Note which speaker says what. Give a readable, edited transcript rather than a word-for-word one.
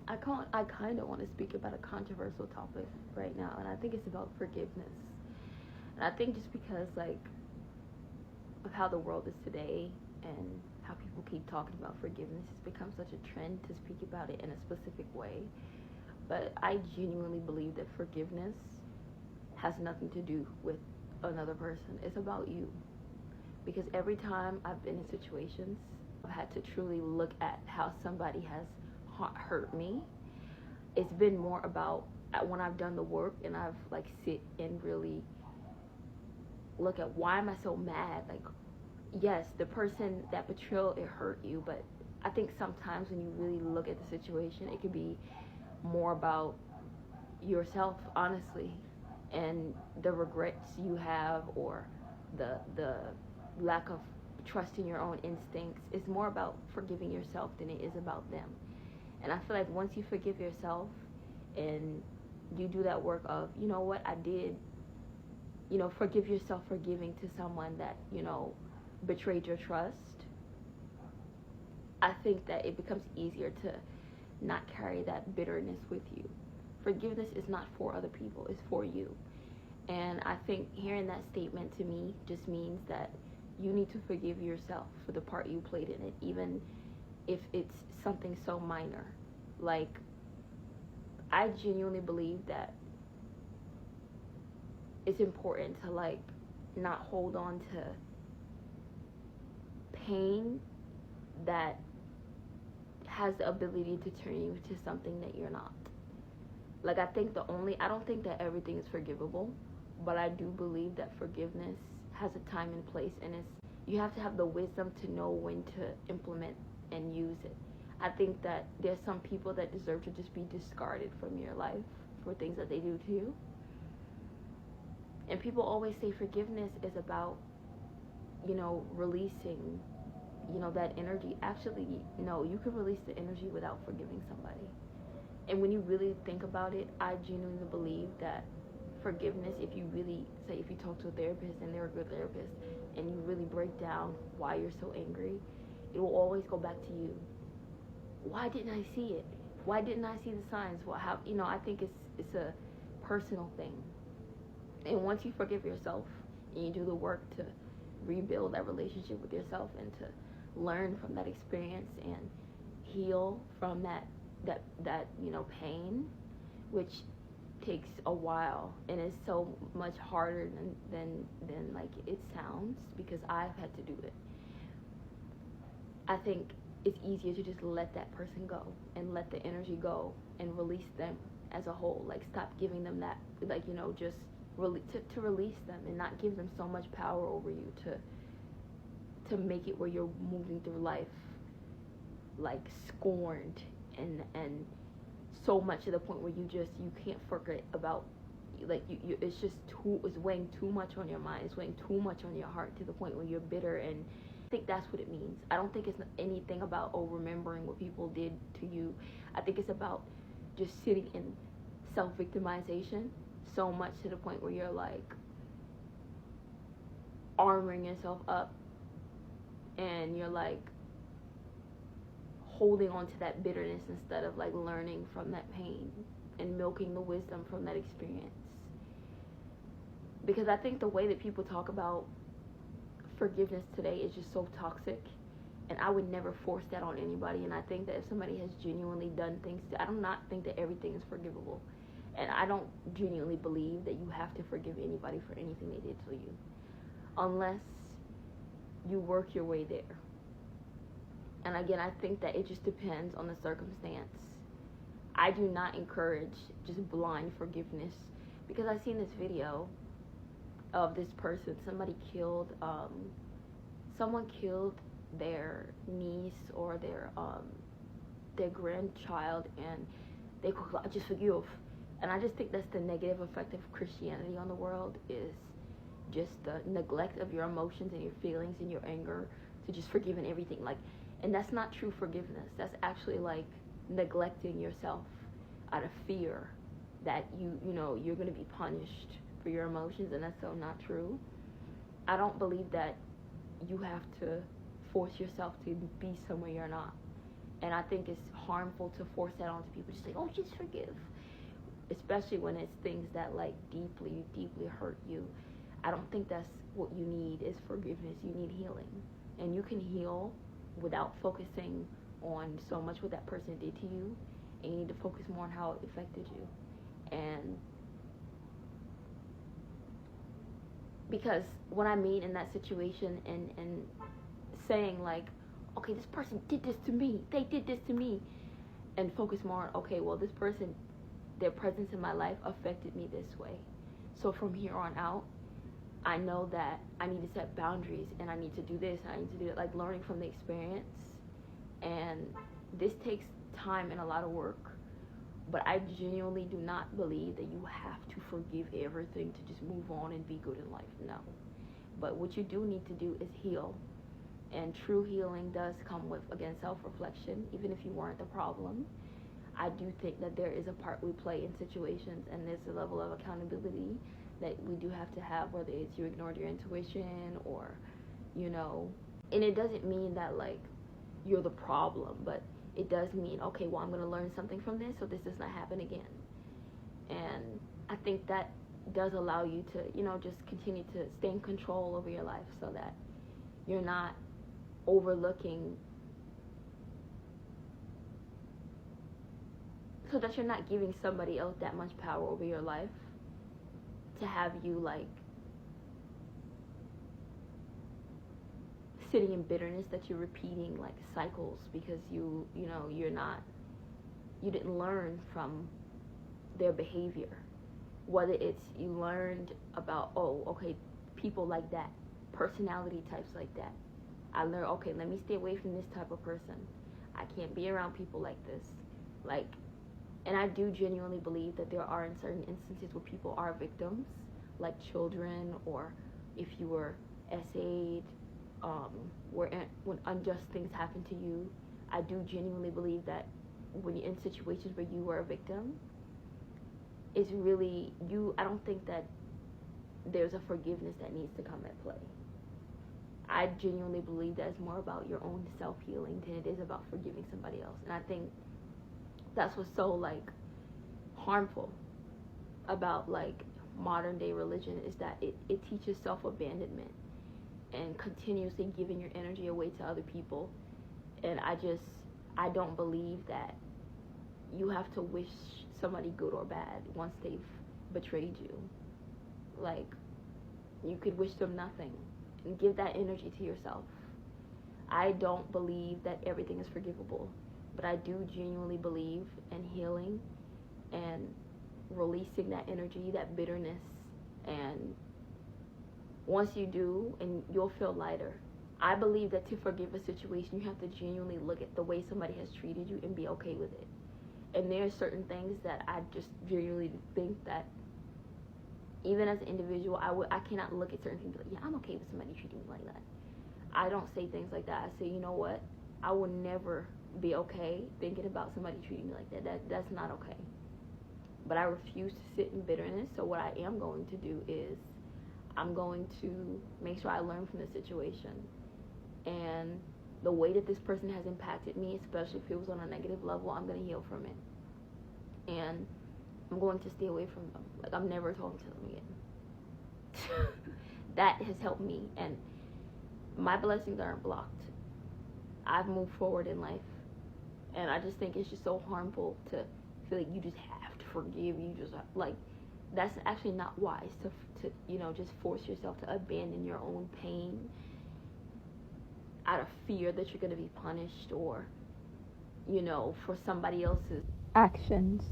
Speaker 1: I kind of want to speak about a controversial topic right now, and I think it's about forgiveness. And I think just because like of how the world is today and how people keep talking about forgiveness, it's become such a trend to speak about it in a specific way. But I genuinely believe that forgiveness has nothing to do with another person. It's about you. Because every time I've been in situations, I've had to truly look at how somebody has hurt me. It's been more about when I've done the work and I've like sit and really look at why am I so mad? Like, yes, the person that betrayal, it hurt you, but I think sometimes when you really look at the situation, it could be more about yourself, honestly, and the regrets you have, or the lack of trust in your own instincts. It's more about forgiving yourself than it is about them. And I feel like once you forgive yourself and you do that work of, you know what, I did, forgive yourself for giving to someone that, betrayed your trust, I think that it becomes easier to not carry that bitterness with you. Forgiveness is not for other people, it's for you. And I think hearing that statement to me just means that you need to forgive yourself for the part you played in it, even if it's something so minor. Like, I genuinely believe that it's important to, like, not hold on to pain that has the ability to turn you to something that you're not. Like, I don't think that everything is forgivable, but I do believe that forgiveness has a time and place, and you have to have the wisdom to know when to implement and use it. I think that there's some people that deserve to just be discarded from your life for things that they do to you. And people always say forgiveness is about, releasing, that energy. Actually, no, you can release the energy without forgiving somebody. And when you really think about it, I genuinely believe that forgiveness, if you talk to a therapist and they're a good therapist, and you really break down why you're so angry, it will always go back to you. Why didn't I see it? Why didn't I see the signs? I think it's a personal thing. And once you forgive yourself and you do the work to rebuild that relationship with yourself and to learn from that experience and heal from that pain, which takes a while and is so much harder than like it sounds, because I've had to do it. I think it's easier to just let that person go and let the energy go and release them as a whole. Like, stop giving them that, just to release them and not give them so much power over you to make it where you're moving through life like scorned and so much to the point where you can't forget about, like, it's weighing too much on your mind, it's weighing too much on your heart to the point where you're bitter. And I think that's what it means. I don't think it's anything about remembering what people did to you. I think it's about just sitting in self-victimization so much to the point where you're like armoring yourself up and you're like holding on to that bitterness instead of like learning from that pain and milking the wisdom from that experience. Because I think the way that people talk about forgiveness today is just so toxic, and I would never force that on anybody. And I think that if somebody has genuinely done things I do not think that everything is forgivable, and I don't genuinely believe that you have to forgive anybody for anything they did to you unless you work your way there. And again, I think that it just depends on the circumstance. I do not encourage just blind forgiveness, because I've seen this video of this person. Someone killed their niece or their grandchild, and they go, "I just forgive." And I just think that's the negative effect of Christianity on the world, is just the neglect of your emotions and your feelings and your anger to just forgiving everything. Like, and that's not true forgiveness. That's actually like neglecting yourself out of fear that you're going to be punished for your emotions, and that's so not true. I don't believe that you have to force yourself to be somewhere you're not. And I think it's harmful to force that onto people. Just say, oh, just forgive. Especially when it's things that like deeply hurt you. I don't think that's what you need is forgiveness. You need healing. And you can heal without focusing on so much what that person did to you. And you need to focus more on how it affected you. And because what I mean in that situation and saying like, okay, this person did this to me, they did this to me, and focus more on, okay, well, this person, their presence in my life affected me this way. So from here on out, I know that I need to set boundaries, and I need to do this, and I need to do it, like learning from the experience. And this takes time and a lot of work, but I genuinely do not believe that you have to forgive everything to just move on and be good in life. No. But what you do need to do is heal. And true healing does come with, again, self-reflection, even if you weren't the problem. I do think that there is a part we play in situations, and there's a level of accountability that we do have to have, whether it's you ignored your intuition or, you know, and it doesn't mean that, like, you're the problem, but it does mean, okay, well, I'm going to learn something from this so this does not happen again. And I think that does allow you to, you know, just continue to stay in control over your life so that you're not overlooking, so that you're not giving somebody else that much power over your life to have you like sitting in bitterness that you're repeating like cycles because you didn't learn from their behavior. Whether it's you learned about, oh, okay, people like that, personality types like that. I learned, okay, let me stay away from this type of person. I can't be around people like this. Like, and I do genuinely believe that there are in certain instances where people are victims, like children, or if you were SA'd, when unjust things happen to you. I do genuinely believe that when you're in situations where you were a victim, it's really I don't think that there's a forgiveness that needs to come at play. I genuinely believe that it's more about your own self-healing than it is about forgiving somebody else. And I think that's what's so, like, harmful about, like, modern day religion is that it teaches self-abandonment and continuously giving your energy away to other people. And I don't believe that you have to wish somebody good or bad once they've betrayed you. Like, you could wish them nothing and give that energy to yourself. I don't believe that everything is forgivable, but I do genuinely believe in healing and releasing that energy, that bitterness. And once you do, and you'll feel lighter. I believe that to forgive a situation, you have to genuinely look at the way somebody has treated you and be okay with it. And there are certain things that I just genuinely think that even as an individual, I cannot look at certain things and be like, yeah, I'm okay with somebody treating me like that. I don't say things like that. I say, you know what? I will never be okay thinking about somebody treating me like that. That's not okay. But I refuse to sit in bitterness. So what I am going to do is I'm going to make sure I learn from the situation. And the way that this person has impacted me, especially if it was on a negative level, I'm going to heal from it. And I'm going to stay away from them. Like, I'm never talking to them again. That has helped me. And my blessings aren't blocked. I've moved forward in life. And I just think it's just so harmful to feel like you just have to forgive. You just, like, that's actually not wise to just force yourself to abandon your own pain out of fear that you're going to be punished or, for somebody else's actions.